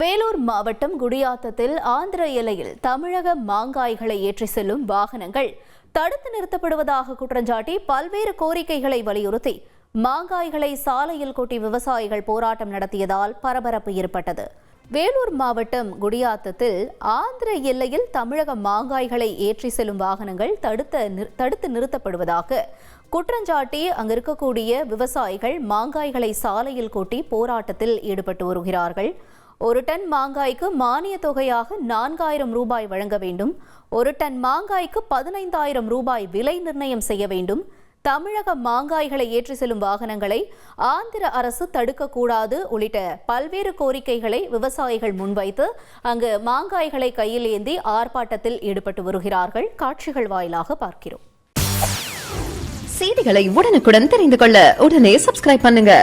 வேலூர் மாவட்டம் குடியாத்தத்தில் ஆந்திர எல்லையில் தமிழக மாங்காய்களை ஏற்றி செல்லும் வாகனங்கள் தடுத்து நிறுத்தப்படுவதாக குற்றஞ்சாட்டி பல்வேறு கோரிக்கைகளை வலியுறுத்தி மாங்காய்களை சாலையில் கொட்டி விவசாயிகள் போராட்டம் நடத்தியதால் பரபரப்பு ஏற்பட்டது. வேலூர் மாவட்டம் குடியாத்தத்தில் ஆந்திர எல்லையில் தமிழக மாங்காய்களை ஏற்றி செல்லும் வாகனங்கள் தடுத்து நிறுத்தப்படுவதாக குற்றஞ்சாட்டி அங்கு இருக்கக்கூடிய விவசாயிகள் மாங்காய்களை சாலையில் கொட்டி போராட்டத்தில் ஈடுபட்டு வருகிறார்கள். ஒரு டன் மாங்காய்க்கு மானிய தொகையாக 4000 ரூபாய் வழங்க வேண்டும். ஒரு டன் மாங்காய்க்கு 15,000 ரூபாய் விலை நிர்ணயம் செய்ய வேண்டும். தமிழக மாங்காய்களை ஏற்றி செல்லும் வாகனங்களை ஆந்திர அரசு தடுக்கக்கூடாது உள்ளிட்ட பல்வேறு கோரிக்கைகளை விவசாயிகள் முன்வைத்து அங்கு மாங்காய்களை கையில் ஏந்தி ஆர்ப்பாட்டத்தில் ஈடுபட்டு வருகிறார்கள். காட்சிகள் வாயிலாக பார்க்கிறோம். செய்திகளை உடனுக்குடன் தெரிந்து கொள்ள உடனே சப்ஸ்கிரைப் பண்ணுங்க.